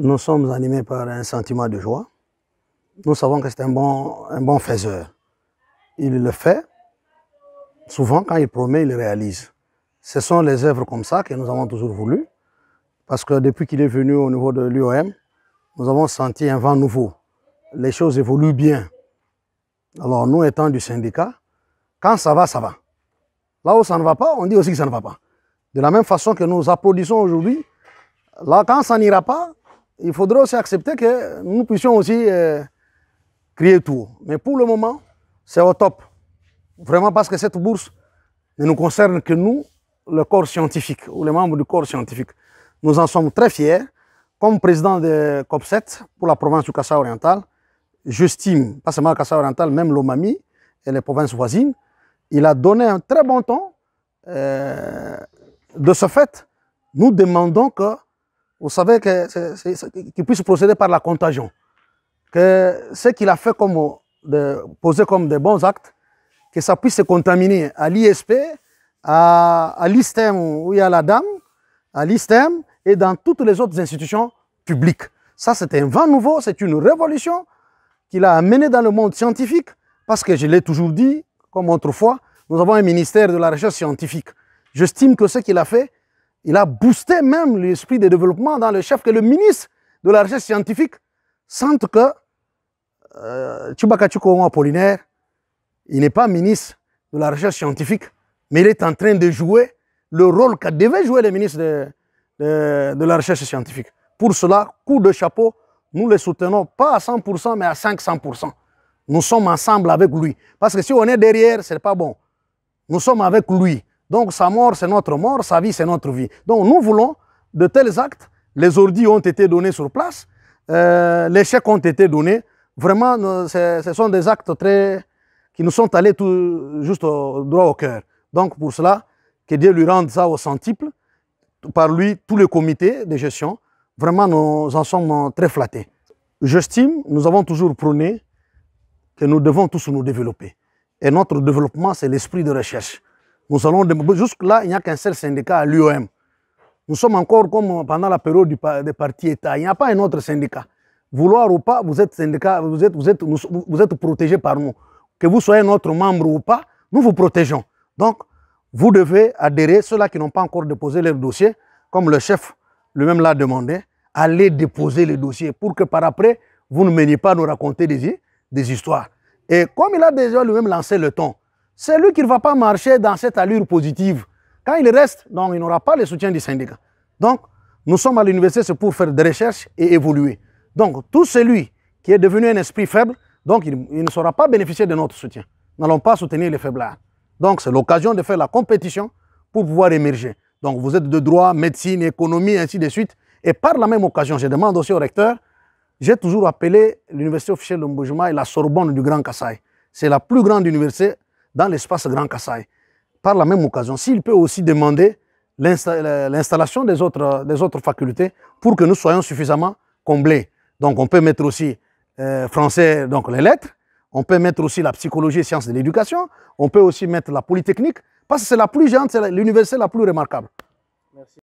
Nous sommes animés par un sentiment de joie. Nous savons que c'est un bon faiseur. Il le fait. Souvent, quand il promet, il réalise. Ce sont les œuvres comme ça que nous avons toujours voulu. Parce que depuis qu'il est venu au niveau de l'UOM, nous avons senti un vent nouveau. Les choses évoluent bien. Alors, nous étant du syndicat, quand ça va, ça va. Là où ça ne va pas, on dit aussi que ça ne va pas. De la même façon que nous applaudissons aujourd'hui, là, quand ça n'ira pas, il faudra aussi accepter que nous puissions aussi crier tout. Mais pour le moment, c'est au top. Vraiment parce que cette bourse ne nous concerne que nous, le corps scientifique, ou les membres du corps scientifique. Nous en sommes très fiers. Comme président de COP7 pour la province du Kasaï oriental, j'estime, pas seulement le Kasaï oriental, même l'Omami et les provinces voisines, il a donné un très bon ton. De ce fait, nous demandons que, vous savez, qu'il puisse procéder par la contagion. Que ce qu'il a fait poser comme des bons actes, que ça puisse se contaminer à l'ISP, à l'ISTEM où il y a la dame, à l'ISTEM et dans toutes les autres institutions publiques. Ça, c'est un vent nouveau, c'est une révolution qu'il a amené dans le monde scientifique, parce que je l'ai toujours dit, comme autrefois, nous avons un ministère de la recherche scientifique. J'estime que ce qu'il a fait, il a boosté même l'esprit de développement dans le chef, que le ministre de la recherche scientifique sente que Tchibakachiko Apollinaire, il n'est pas ministre de la recherche scientifique, mais il est en train de jouer le rôle que devait jouer le ministre de la recherche scientifique. Pour cela, coup de chapeau, nous le soutenons pas à 100%, mais à 500%. Nous sommes ensemble avec lui. Parce que si on est derrière, ce n'est pas bon. Nous sommes avec lui. Donc sa mort, c'est notre mort, sa vie, c'est notre vie. Donc nous voulons de tels actes. Les ordis ont été donnés sur place, les chèques ont été donnés. Vraiment, ce sont des actes qui nous sont allés juste droit au cœur. Donc pour cela, que Dieu lui rende ça au centuple. Par lui, tous les comités de gestion, vraiment nous en sommes très flattés. J'estime, nous avons toujours prôné que nous devons tous nous développer. Et notre développement, c'est l'esprit de recherche. Nous allons, jusque-là, il n'y a qu'un seul syndicat à l'UOM. Nous sommes encore comme pendant la période des partis État. Il n'y a pas un autre syndicat. Vouloir ou pas, vous êtes syndicat, vous êtes protégé par nous. Que vous soyez notre membre ou pas, nous vous protégeons. Donc, vous devez adhérer, ceux-là qui n'ont pas encore déposé leur dossier, comme le chef lui-même l'a demandé, allez déposer les dossiers pour que par après, vous ne veniez pas nous raconter des histoires. Et comme il a déjà lui-même lancé le ton, c'est lui qui ne va pas marcher dans cette allure positive. Quand il reste, donc, il n'aura pas le soutien du syndicat. Donc, nous sommes à l'université, c'est pour faire des recherches et évoluer. Donc, tout celui qui est devenu un esprit faible, donc il ne saura pas bénéficier de notre soutien. Nous n'allons pas soutenir les faiblards. Donc, c'est l'occasion de faire la compétition pour pouvoir émerger. Donc, vous êtes de droit, médecine, économie, ainsi de suite. Et par la même occasion, je demande aussi au recteur, j'ai toujours appelé l'université officielle de Mbujima et la Sorbonne du Grand Kasaï. C'est la plus grande université dans l'espace Grand Kasaï. Par la même occasion, s'il peut aussi demander l'installation des autres facultés pour que nous soyons suffisamment comblés. Donc, on peut mettre aussi français, donc les lettres. On peut mettre aussi la psychologie et sciences de l'éducation. On peut aussi mettre la polytechnique, parce que c'est la plus géante, c'est l'université la plus remarquable.